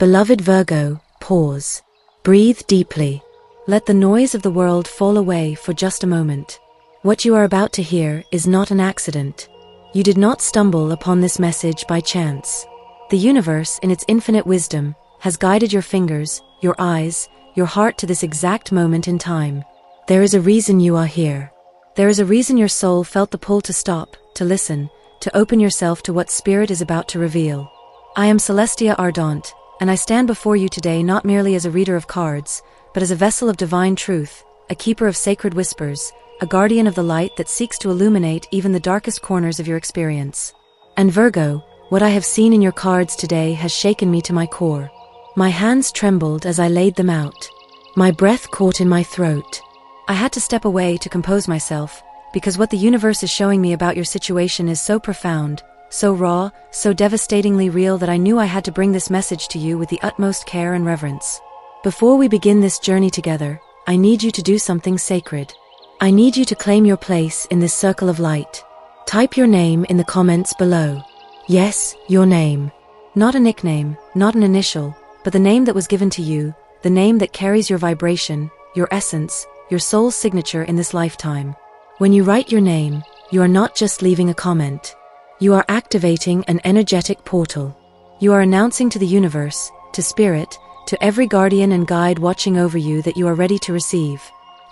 Beloved Virgo, pause. Breathe deeply. Let the noise of the world fall away for just a moment. What you are about to hear is not an accident. You did not stumble upon this message by chance. The universe, in its infinite wisdom, has guided your fingers, your eyes, your heart to this exact moment in time. There is a reason you are here. There is a reason your soul felt the pull to stop, to listen, to open yourself to what Spirit is about to reveal. I am Celestia Ardant, and I stand before you today not merely as a reader of cards, but as a vessel of divine truth, a keeper of sacred whispers, a guardian of the light that seeks to illuminate even the darkest corners of your experience. And Virgo, what I have seen in your cards today has shaken me to my core. My hands trembled as I laid them out. My breath caught in my throat. I had to step away to compose myself, because what the universe is showing me about your situation is so profound, so raw, so devastatingly real that I knew I had to bring this message to you with the utmost care and reverence. Before we begin this journey together, I need you to do something sacred. I need you to claim your place in this circle of light. Type your name in the comments below. Yes, your name. Not a nickname, not an initial, but the name that was given to you, the name that carries your vibration, your essence, your soul's signature in this lifetime. When you write your name, you are not just leaving a comment. You are activating an energetic portal. You are announcing to the universe, to Spirit, to every guardian and guide watching over you that you are ready to receive.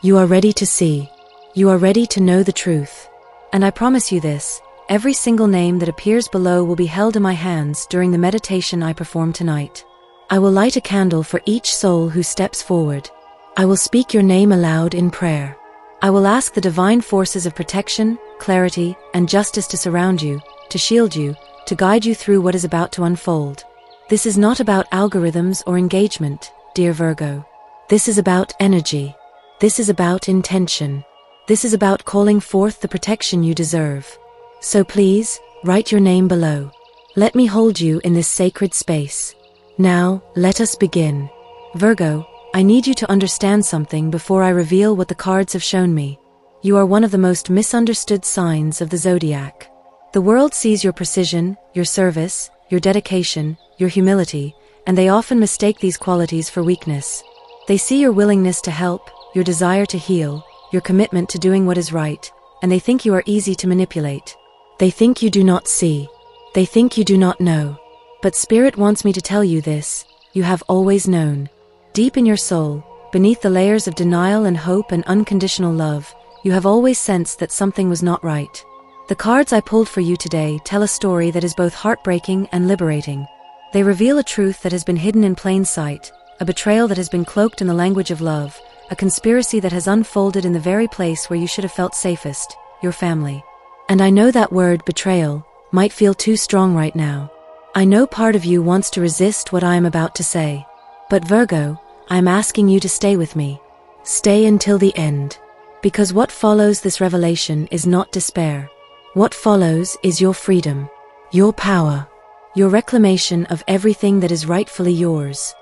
You are ready to see. You are ready to know the truth. And I promise you this, every single name that appears below will be held in my hands during the meditation I perform tonight. I will light a candle for each soul who steps forward. I will speak your name aloud in prayer. I will ask the divine forces of protection, clarity, and justice to surround you, to shield you, to guide you through what is about to unfold. This is not about algorithms or engagement, dear Virgo. This is about energy. This is about intention. This is about calling forth the protection you deserve. So please, write your name below. Let me hold you in this sacred space. Now, let us begin. Virgo, I need you to understand something before I reveal what the cards have shown me. You are one of the most misunderstood signs of the zodiac. The world sees your precision, your service, your dedication, your humility, and they often mistake these qualities for weakness. They see your willingness to help, your desire to heal, your commitment to doing what is right, and they think you are easy to manipulate. They think you do not see. They think you do not know. But Spirit wants me to tell you this, you have always known. Deep in your soul, beneath the layers of denial and hope and unconditional love, you have always sensed that something was not right. The cards I pulled for you today tell a story that is both heartbreaking and liberating. They reveal a truth that has been hidden in plain sight, a betrayal that has been cloaked in the language of love, a conspiracy that has unfolded in the very place where you should have felt safest, your family. And I know that word, betrayal, might feel too strong right now. I know part of you wants to resist what I am about to say. But Virgo, I am asking you to stay with me. Stay until the end. Because what follows this revelation is not despair. What follows is your freedom, your power, your reclamation of everything that is rightfully yours.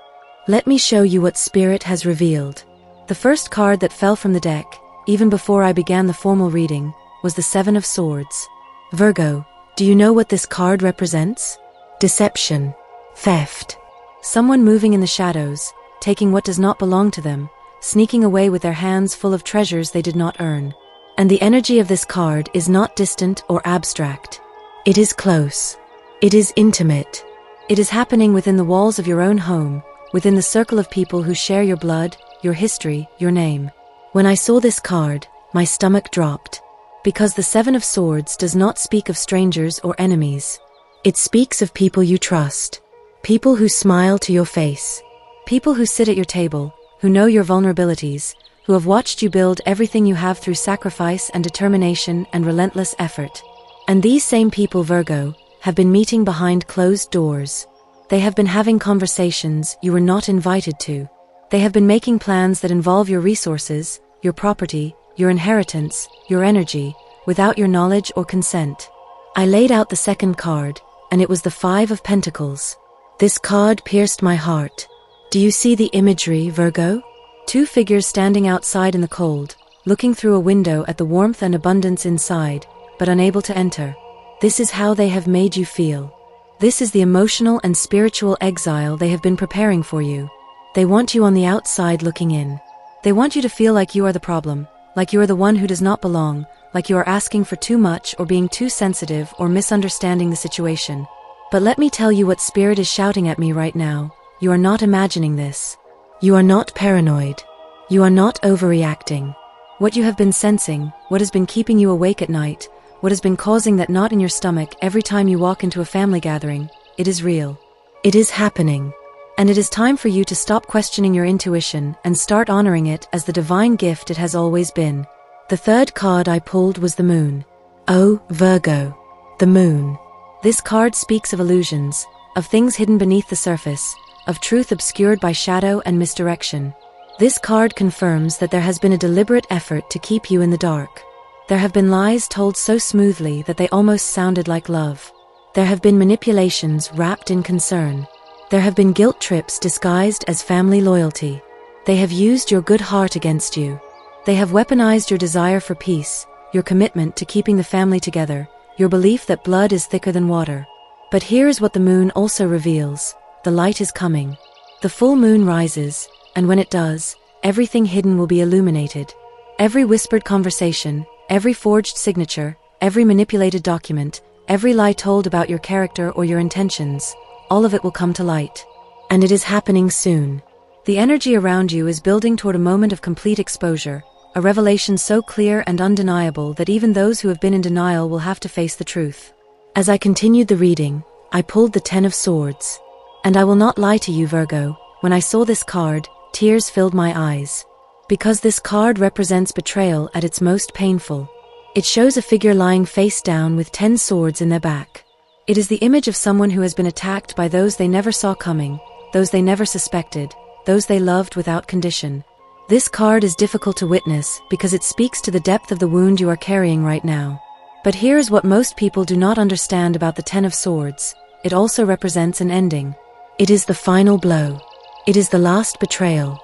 Let me show you what Spirit has revealed. The first card that fell from the deck, even before I began the formal reading, was the Seven of Swords. Virgo, do you know what this card represents? Deception, theft, someone moving in the shadows, taking what does not belong to them, sneaking away with their hands full of treasures they did not earn. And the energy of this card is not distant or abstract. It is close. It is intimate. It is happening within the walls of your own home, within the circle of people who share your blood, your history, your name. When I saw this card, my stomach dropped. Because the Seven of Swords does not speak of strangers or enemies. It speaks of people you trust. People who smile to your face. People who sit at your table, who know your vulnerabilities, who have watched you build everything you have through sacrifice and determination and relentless effort. And these same people, Virgo, have been meeting behind closed doors. They have been having conversations you were not invited to. They have been making plans that involve your resources, your property, your inheritance, your energy, without your knowledge or consent. I laid out the second card, and it was the Five of Pentacles. This card pierced my heart. Do you see the imagery, Virgo? Two figures standing outside in the cold, looking through a window at the warmth and abundance inside, but unable to enter. This is how they have made you feel. This is the emotional and spiritual exile they have been preparing for you. They want you on the outside looking in. They want you to feel like you are the problem, like you are the one who does not belong, like you are asking for too much or being too sensitive or misunderstanding the situation. But let me tell you what Spirit is shouting at me right now. You are not imagining this. You are not paranoid. You are not overreacting. What you have been sensing, what has been keeping you awake at night, what has been causing that knot in your stomach every time you walk into a family gathering, it is real. It is happening. And it is time for you to stop questioning your intuition and start honoring it as the divine gift it has always been. The third card I pulled was the Moon. Oh, Virgo. The Moon. This card speaks of illusions, of things hidden beneath the surface, of truth obscured by shadow and misdirection. This card confirms that there has been a deliberate effort to keep you in the dark. There have been lies told so smoothly that they almost sounded like love. There have been manipulations wrapped in concern. There have been guilt trips disguised as family loyalty. They have used your good heart against you. They have weaponized your desire for peace, your commitment to keeping the family together, your belief that blood is thicker than water. But here is what the moon also reveals. The light is coming. The full moon rises, and when it does, everything hidden will be illuminated. Every whispered conversation, every forged signature, every manipulated document, every lie told about your character or your intentions, all of it will come to light. And it is happening soon. The energy around you is building toward a moment of complete exposure, a revelation so clear and undeniable that even those who have been in denial will have to face the truth. As I continued the reading, I pulled the Ten of Swords. And I will not lie to you, Virgo, when I saw this card, tears filled my eyes. Because this card represents betrayal at its most painful. It shows a figure lying face down with 10 swords in their back. It is the image of someone who has been attacked by those they never saw coming, those they never suspected, those they loved without condition. This card is difficult to witness because it speaks to the depth of the wound you are carrying right now. But here is what most people do not understand about the Ten of Swords. It also represents an ending. It is the final blow. It is the last betrayal.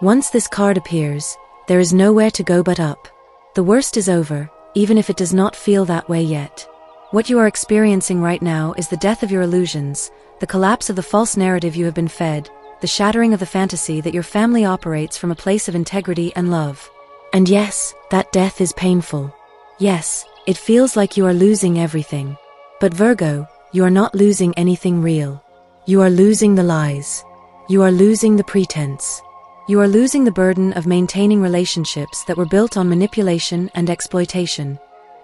Once this card appears, there is nowhere to go but up. The worst is over, even if it does not feel that way yet. What you are experiencing right now is the death of your illusions, the collapse of the false narrative you have been fed, the shattering of the fantasy that your family operates from a place of integrity and love. And yes, that death is painful. Yes, it feels like you are losing everything. But Virgo, you are not losing anything real. You are losing the lies. You are losing the pretense. You are losing the burden of maintaining relationships that were built on manipulation and exploitation.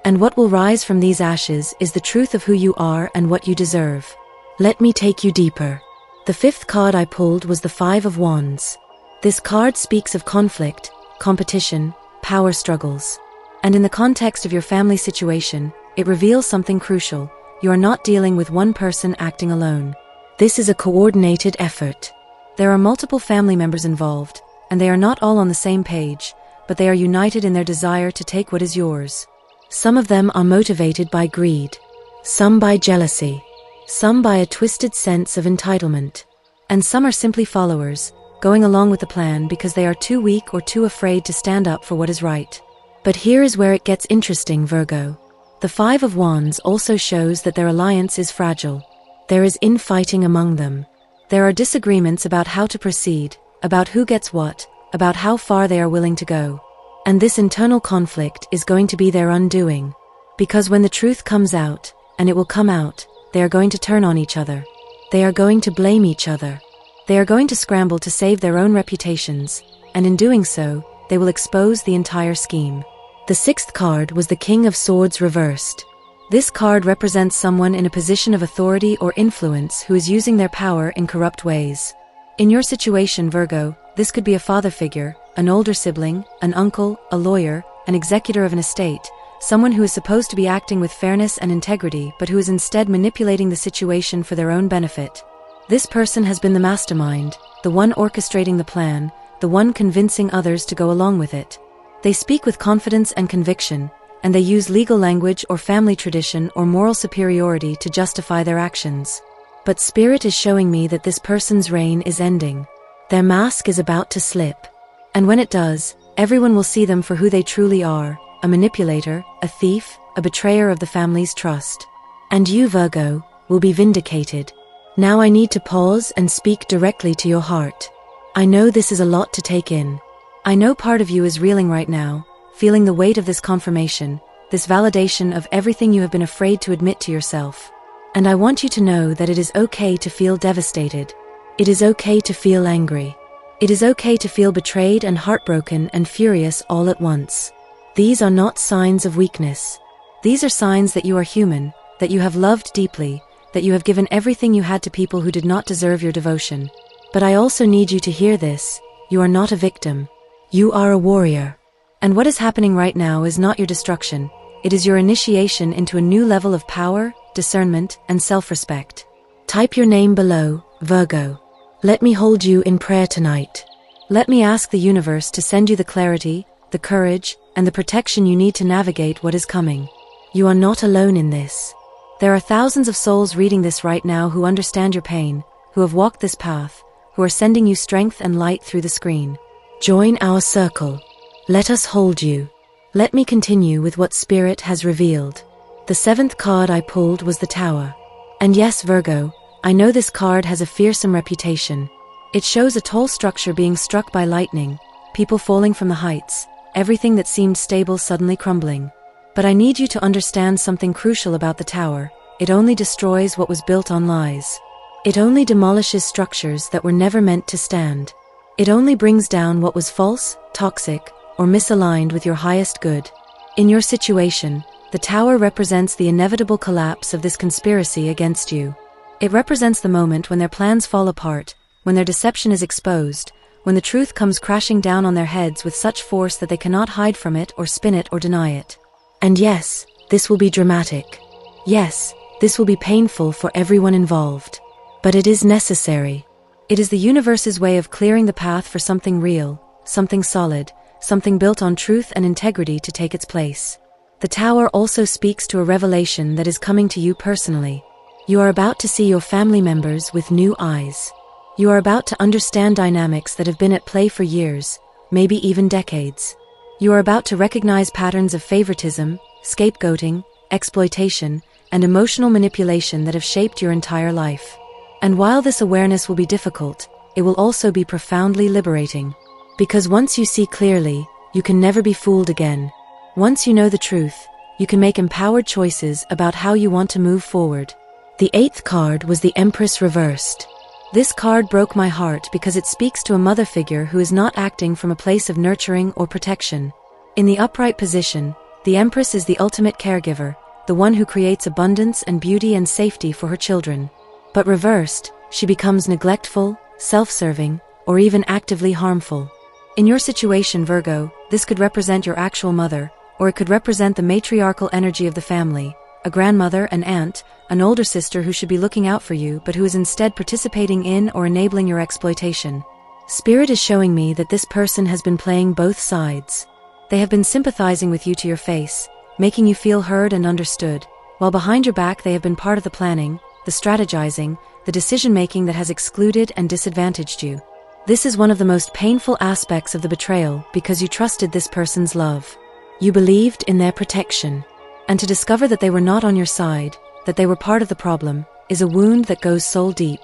And what will rise from these ashes is the truth of who you are and what you deserve. Let me take you deeper. The fifth card I pulled was the Five of Wands. This card speaks of conflict, competition, power struggles. And in the context of your family situation, it reveals something crucial. You are not dealing with one person acting alone. This is a coordinated effort. There are multiple family members involved, and they are not all on the same page, but they are united in their desire to take what is yours. Some of them are motivated by greed, some by jealousy, some by a twisted sense of entitlement, and some are simply followers, going along with the plan because they are too weak or too afraid to stand up for what is right. But here is where it gets interesting, Virgo. The Five of Wands also shows that their alliance is fragile. There is infighting among them. There are disagreements about how to proceed, about who gets what, about how far they are willing to go. And this internal conflict is going to be their undoing. Because when the truth comes out, and it will come out, they are going to turn on each other. They are going to blame each other. They are going to scramble to save their own reputations, and in doing so, they will expose the entire scheme. The sixth card was the King of Swords reversed. This card represents someone in a position of authority or influence who is using their power in corrupt ways. In your situation, Virgo, this could be a father figure, an older sibling, an uncle, a lawyer, an executor of an estate, someone who is supposed to be acting with fairness and integrity but who is instead manipulating the situation for their own benefit. This person has been the mastermind, the one orchestrating the plan, the one convincing others to go along with it. They speak with confidence and conviction, and they use legal language or family tradition or moral superiority to justify their actions. But Spirit is showing me that this person's reign is ending. Their mask is about to slip. And when it does, everyone will see them for who they truly are, a manipulator, a thief, a betrayer of the family's trust. And you, Virgo, will be vindicated. Now I need to pause and speak directly to your heart. I know this is a lot to take in. I know part of you is reeling right now, feeling the weight of this confirmation, this validation of everything you have been afraid to admit to yourself. And I want you to know that it is okay to feel devastated. It is okay to feel angry. It is okay to feel betrayed and heartbroken and furious all at once. These are not signs of weakness. These are signs that you are human, that you have loved deeply, that you have given everything you had to people who did not deserve your devotion. But I also need you to hear this. You are not a victim. You are a warrior. And what is happening right now is not your destruction. It is your initiation into a new level of power, discernment, and self-respect. Type your name below, Virgo. Let me hold you in prayer tonight. Let me ask the universe to send you the clarity, the courage, and the protection you need to navigate what is coming. You are not alone in this. There are thousands of souls reading this right now who understand your pain, who have walked this path, who are sending you strength and light through the screen. Join our circle. Let us hold you. Let me continue with what Spirit has revealed. The 7th card I pulled was the Tower. And yes, Virgo, I know this card has a fearsome reputation. It shows a tall structure being struck by lightning, people falling from the heights, everything that seemed stable suddenly crumbling. But I need you to understand something crucial about the Tower. It only destroys what was built on lies. It only demolishes structures that were never meant to stand. It only brings down what was false, toxic, or misaligned with your highest good. In your situation, the Tower represents the inevitable collapse of this conspiracy against you. It represents the moment when their plans fall apart, when their deception is exposed, when the truth comes crashing down on their heads with such force that they cannot hide from it or spin it or deny it. And yes, this will be dramatic. Yes, this will be painful for everyone involved. But it is necessary. It is the universe's way of clearing the path for something real, something solid, something built on truth and integrity to take its place. The Tower also speaks to a revelation that is coming to you personally. You are about to see your family members with new eyes. You are about to understand dynamics that have been at play for years, maybe even decades. You are about to recognize patterns of favoritism, scapegoating, exploitation, and emotional manipulation that have shaped your entire life. And while this awareness will be difficult, it will also be profoundly liberating. Because once you see clearly, you can never be fooled again. Once you know the truth, you can make empowered choices about how you want to move forward. The 8th card was the Empress reversed. This card broke my heart because it speaks to a mother figure who is not acting from a place of nurturing or protection. In the upright position, the Empress is the ultimate caregiver, the one who creates abundance and beauty and safety for her children. But reversed, she becomes neglectful, self-serving, or even actively harmful. In your situation, Virgo, this could represent your actual mother, or it could represent the matriarchal energy of the family, a grandmother, an aunt, an older sister who should be looking out for you but who is instead participating in or enabling your exploitation. Spirit is showing me that this person has been playing both sides. They have been sympathizing with you to your face, making you feel heard and understood, while behind your back they have been part of the planning, the strategizing, the decision-making that has excluded and disadvantaged you. This is one of the most painful aspects of the betrayal because you trusted this person's love. You believed in their protection. And to discover that they were not on your side, that they were part of the problem, is a wound that goes soul deep.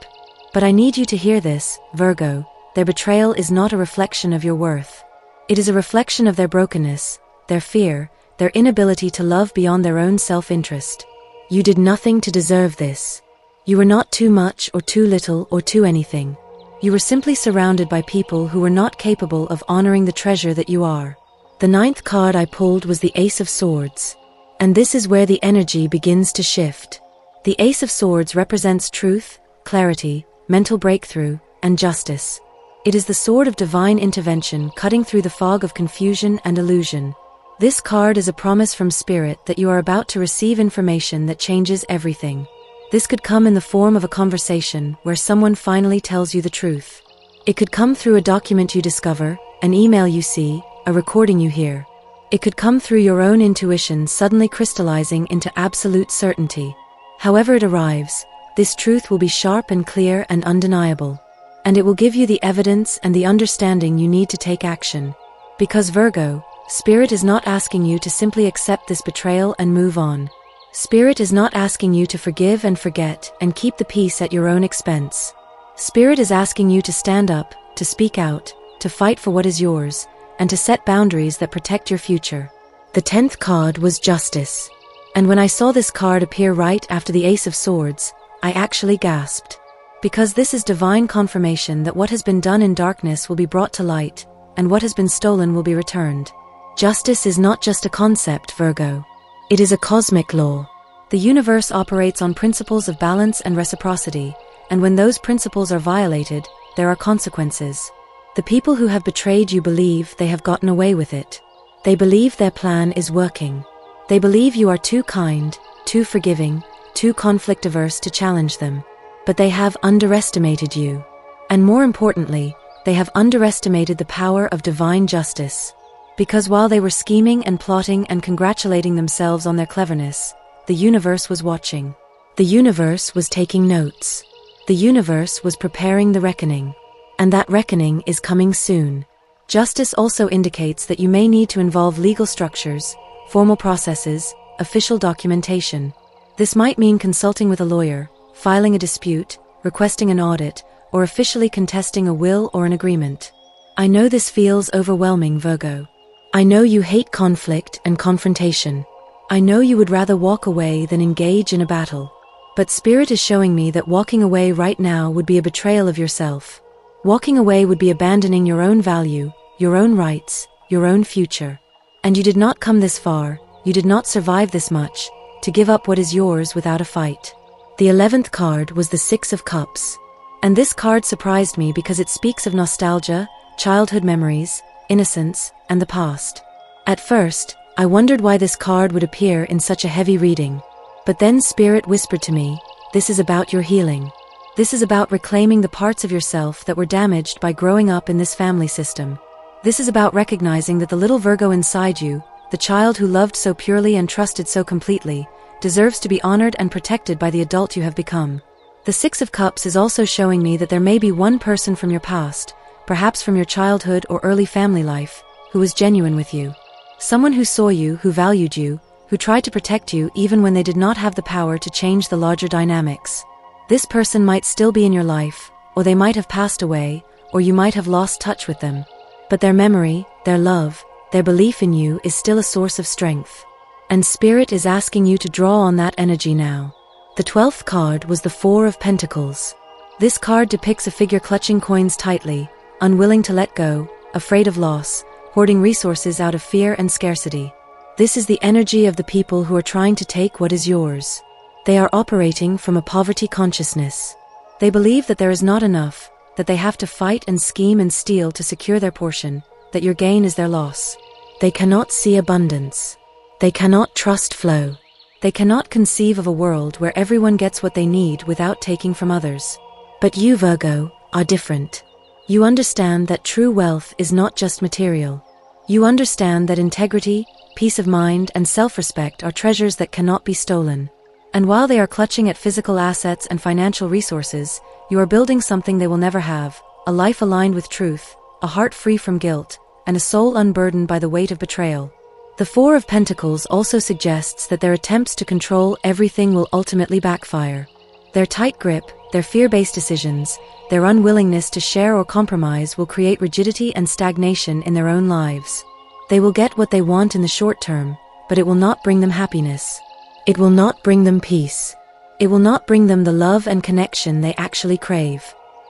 But I need you to hear this, Virgo. Their betrayal is not a reflection of your worth. It is a reflection of their brokenness, their fear, their inability to love beyond their own self-interest. You did nothing to deserve this. You were not too much or too little or too anything. You were simply surrounded by people who were not capable of honoring the treasure that you are. The 9th card I pulled was the Ace of Swords. And this is where the energy begins to shift. The Ace of Swords represents truth, clarity, mental breakthrough, and justice. It is the sword of divine intervention cutting through the fog of confusion and illusion. This card is a promise from Spirit that you are about to receive information that changes everything. This could come in the form of a conversation where someone finally tells you the truth. It could come through a document you discover, an email you see, a recording you hear. It could come through your own intuition suddenly crystallizing into absolute certainty. However it arrives, this truth will be sharp and clear and undeniable. And it will give you the evidence and the understanding you need to take action. Because Virgo, Spirit is not asking you to simply accept this betrayal and move on. Spirit is not asking you to forgive and forget and keep the peace at your own expense. Spirit is asking you to stand up, to speak out, to fight for what is yours, and to set boundaries that protect your future. The 10th card was Justice. And when I saw this card appear right after the Ace of Swords, I actually gasped. Because this is divine confirmation that what has been done in darkness will be brought to light, and what has been stolen will be returned. Justice is not just a concept, Virgo. It is a cosmic law. The universe operates on principles of balance and reciprocity, and when those principles are violated, there are consequences. The people who have betrayed you believe they have gotten away with it. They believe their plan is working. They believe you are too kind, too forgiving, too conflict-averse to challenge them. But they have underestimated you. And more importantly, they have underestimated the power of divine justice. Because while they were scheming and plotting and congratulating themselves on their cleverness, the universe was watching. The universe was taking notes. The universe was preparing the reckoning. And that reckoning is coming soon. Justice also indicates that you may need to involve legal structures, formal processes, official documentation. This might mean consulting with a lawyer, filing a dispute, requesting an audit, or officially contesting a will or an agreement. I know this feels overwhelming, Virgo. I know you hate conflict and confrontation. I know you would rather walk away than engage in a battle. But Spirit is showing me that walking away right now would be a betrayal of yourself. Walking away would be abandoning your own value, your own rights, your own future. And you did not come this far, you did not survive this much, to give up what is yours without a fight. The 11th card was the 6 of Cups. And this card surprised me because it speaks of nostalgia, childhood memories, innocence, and the past. At first, I wondered why this card would appear in such a heavy reading. But then Spirit whispered to me, this is about your healing. This is about reclaiming the parts of yourself that were damaged by growing up in this family system. This is about recognizing that the little Virgo inside you, the child who loved so purely and trusted so completely, deserves to be honored and protected by the adult you have become. The 6 of Cups is also showing me that there may be one person from your past, perhaps from your childhood or early family life, who was genuine with you. Someone who saw you, who valued you, who tried to protect you even when they did not have the power to change the larger dynamics. This person might still be in your life, or they might have passed away, or you might have lost touch with them. But their memory, their love, their belief in you is still a source of strength. And Spirit is asking you to draw on that energy now. The 12th card was the 4 of Pentacles. This card depicts a figure clutching coins tightly, unwilling to let go, afraid of loss, hoarding resources out of fear and scarcity. This is the energy of the people who are trying to take what is yours. They are operating from a poverty consciousness. They believe that there is not enough, that they have to fight and scheme and steal to secure their portion, that your gain is their loss. They cannot see abundance. They cannot trust flow. They cannot conceive of a world where everyone gets what they need without taking from others. But you, Virgo, are different. You understand that true wealth is not just material. You understand that integrity, peace of mind, and self-respect are treasures that cannot be stolen. And while they are clutching at physical assets and financial resources, you are building something they will never have, a life aligned with truth, a heart free from guilt, and a soul unburdened by the weight of betrayal. The 4 of Pentacles also suggests that their attempts to control everything will ultimately backfire. Their tight grip, their fear-based decisions, their unwillingness to share or compromise will create rigidity and stagnation in their own lives. They will get what they want in the short term, but it will not bring them happiness. It will not bring them peace. It will not bring them the love and connection they actually crave.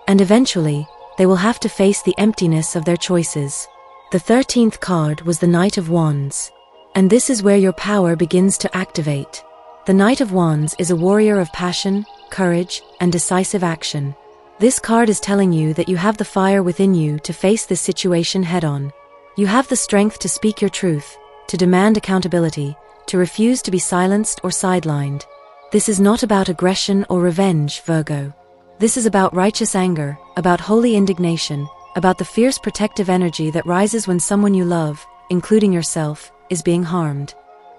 And eventually, they will have to face the emptiness of their choices. The 13th card was the Knight of Wands. And this is where your power begins to activate. The Knight of Wands is a warrior of passion, courage, and decisive action. This card is telling you that you have the fire within you to face this situation head-on. You have the strength to speak your truth, to demand accountability, to refuse to be silenced or sidelined. This is not about aggression or revenge, Virgo. This is about righteous anger, about holy indignation, about the fierce protective energy that rises when someone you love, including yourself, is being harmed.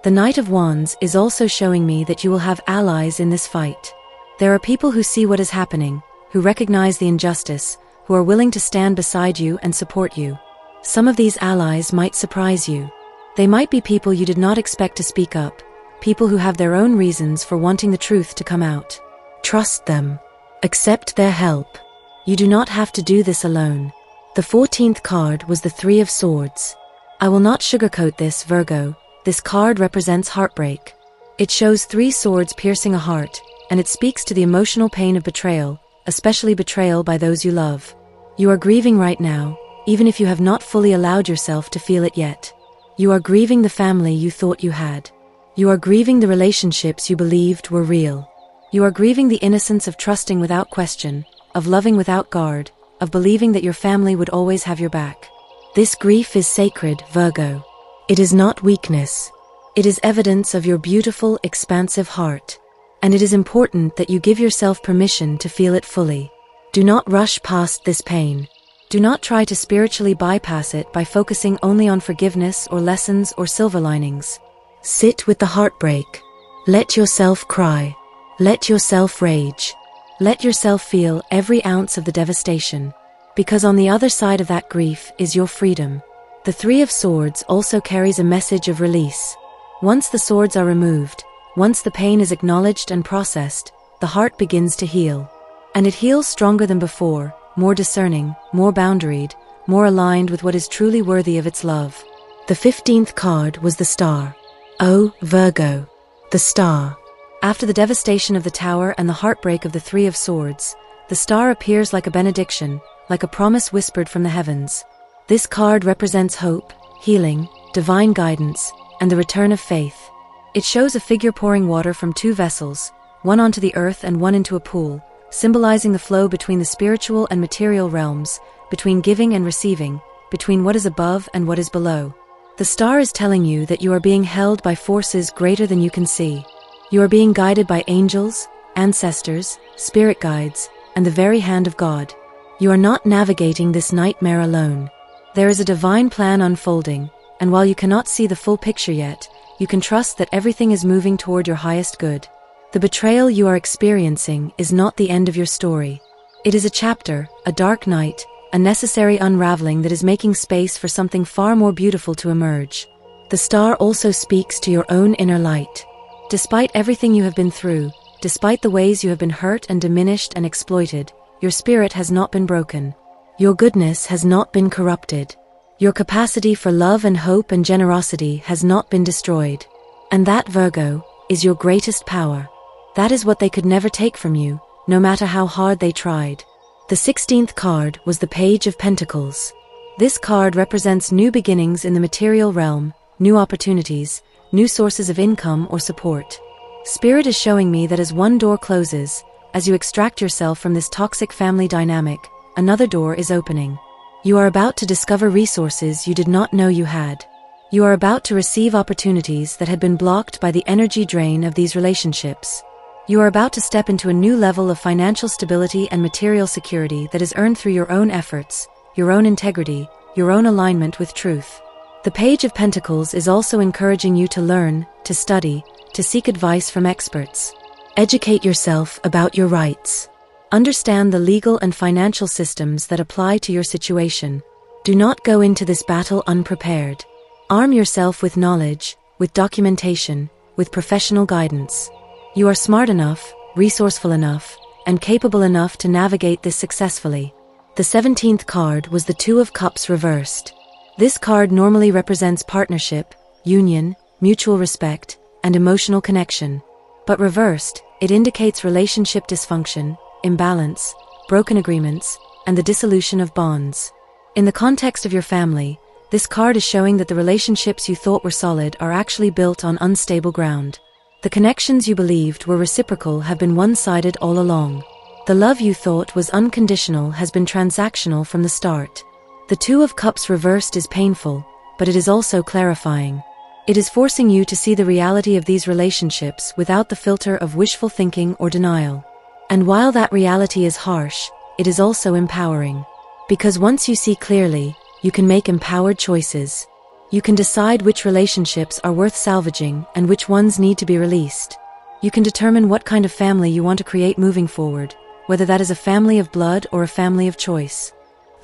The Knight of Wands is also showing me that you will have allies in this fight. There are people who see what is happening, who recognize the injustice, who are willing to stand beside you and support you. Some of these allies might surprise you. They might be people you did not expect to speak up, people who have their own reasons for wanting the truth to come out. Trust them. Accept their help. You do not have to do this alone. The 14th card was the Three of Swords. I will not sugarcoat this, Virgo. This card represents heartbreak. It shows three swords piercing a heart, and it speaks to the emotional pain of betrayal, especially betrayal by those you love. You are grieving right now, even if you have not fully allowed yourself to feel it yet. You are grieving the family you thought you had. You are grieving the relationships you believed were real. You are grieving the innocence of trusting without question, of loving without guard, of believing that your family would always have your back. This grief is sacred, Virgo. It is not weakness. It is evidence of your beautiful, expansive heart. And it is important that you give yourself permission to feel it fully. Do not rush past this pain. Do not try to spiritually bypass it by focusing only on forgiveness or lessons or silver linings. Sit with the heartbreak. Let yourself cry. Let yourself rage. Let yourself feel every ounce of the devastation. Because on the other side of that grief is your freedom. The Three of Swords also carries a message of release. Once the swords are removed, once the pain is acknowledged and processed, the heart begins to heal. And it heals stronger than before, more discerning, more boundaried, more aligned with what is truly worthy of its love. The 15th card was the Star. Oh, Virgo. The Star. After the devastation of the Tower and the heartbreak of the Three of Swords, the Star appears like a benediction, like a promise whispered from the heavens. This card represents hope, healing, divine guidance, and the return of faith. It shows a figure pouring water from two vessels, one onto the earth and one into a pool, symbolizing the flow between the spiritual and material realms, between giving and receiving, between what is above and what is below. The Star is telling you that you are being held by forces greater than you can see. You are being guided by angels, ancestors, spirit guides, and the very hand of God. You are not navigating this nightmare alone. There is a divine plan unfolding, and while you cannot see the full picture yet, you can trust that everything is moving toward your highest good. The betrayal you are experiencing is not the end of your story. It is a chapter, a dark night, a necessary unraveling that is making space for something far more beautiful to emerge. The Star also speaks to your own inner light. Despite everything you have been through, despite the ways you have been hurt and diminished and exploited, your spirit has not been broken. Your goodness has not been corrupted. Your capacity for love and hope and generosity has not been destroyed. And that, Virgo, is your greatest power. That is what they could never take from you, no matter how hard they tried. The 16th card was the Page of Pentacles. This card represents new beginnings in the material realm, new opportunities, new sources of income or support. Spirit is showing me that as one door closes, as you extract yourself from this toxic family dynamic, another door is opening. You are about to discover resources you did not know you had. You are about to receive opportunities that had been blocked by the energy drain of these relationships. You are about to step into a new level of financial stability and material security that is earned through your own efforts, your own integrity, your own alignment with truth. The Page of Pentacles is also encouraging you to learn, to study, to seek advice from experts. Educate yourself about your rights. Understand the legal and financial systems that apply to your situation. Do not go into this battle unprepared. Arm yourself with knowledge, with documentation, with professional guidance. You are smart enough, resourceful enough, and capable enough to navigate this successfully. The 17th card was the Two of Cups reversed. This card normally represents partnership, union, mutual respect, and emotional connection. But reversed, it indicates relationship dysfunction, imbalance, broken agreements, and the dissolution of bonds. In the context of your family, this card is showing that the relationships you thought were solid are actually built on unstable ground. The connections you believed were reciprocal have been one-sided all along. The love you thought was unconditional has been transactional from the start. The Two of Cups reversed is painful, but it is also clarifying. It is forcing you to see the reality of these relationships without the filter of wishful thinking or denial. And while that reality is harsh, it is also empowering. Because once you see clearly, you can make empowered choices. You can decide which relationships are worth salvaging and which ones need to be released. You can determine what kind of family you want to create moving forward, whether that is a family of blood or a family of choice.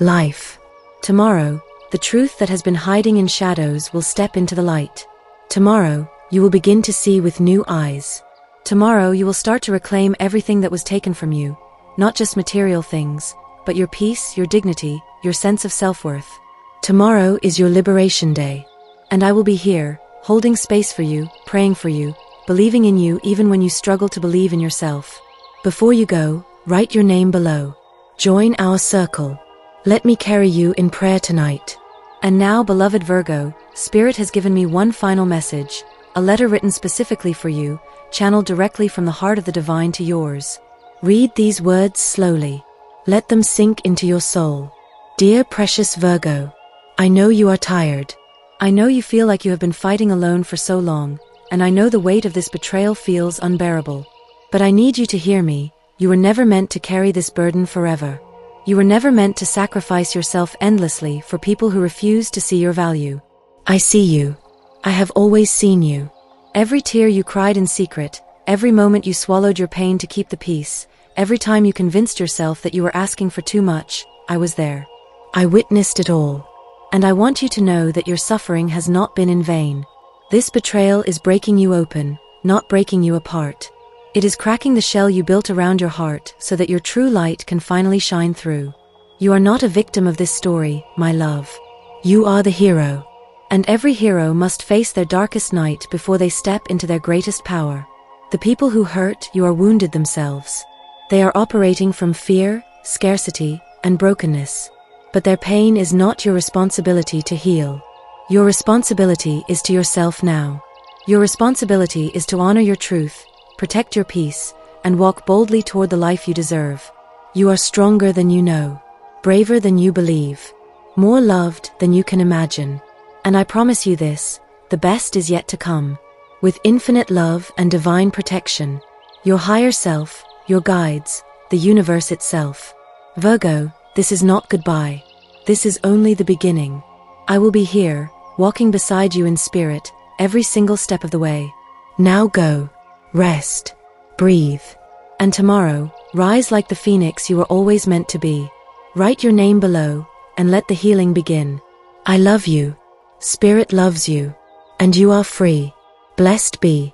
Life. Tomorrow, the truth that has been hiding in shadows will step into the light. Tomorrow, You will begin to see with new eyes. Tomorrow you will start to reclaim everything that was taken from you, not just material things, but your peace, your dignity, your sense of self-worth. Tomorrow is your liberation day. And I will be here, holding space for you, praying for you, believing in you even when you struggle to believe in yourself. Before you go, write your name below. Join our circle. Let me carry you in prayer tonight. And now, beloved Virgo, Spirit has given me one final message, a letter written specifically for you, channeled directly from the heart of the divine to yours. Read these words slowly. Let them sink into your soul. Dear precious Virgo, I know you are tired. I know you feel like you have been fighting alone for so long, and I know the weight of this betrayal feels unbearable. But I need you to hear me. You were never meant to carry this burden forever. You were never meant to sacrifice yourself endlessly for people who refuse to see your value. I see you. I have always seen you. Every tear you cried in secret, every moment you swallowed your pain to keep the peace, every time you convinced yourself that you were asking for too much, I was there. I witnessed it all. And I want you to know that your suffering has not been in vain. This betrayal is breaking you open, not breaking you apart. It is cracking the shell you built around your heart so that your true light can finally shine through. You are not a victim of this story, my love. You are the hero. And every hero must face their darkest night before they step into their greatest power. The people who hurt you are wounded themselves. They are operating from fear, scarcity, and brokenness. But their pain is not your responsibility to heal. Your responsibility is to yourself now. Your responsibility is to honor your truth, protect your peace, and walk boldly toward the life you deserve. You are stronger than you know, braver than you believe, more loved than you can imagine. And I promise you this, the best is yet to come. With infinite love and divine protection, your higher self, your guides, the universe itself. Virgo, this is not goodbye. This is only the beginning. I will be here, walking beside you in spirit, every single step of the way. Now go. Rest. Breathe. And tomorrow, rise like the phoenix you were always meant to be. Write your name below, and let the healing begin. I love you. Spirit loves you. And you are free. Blessed be.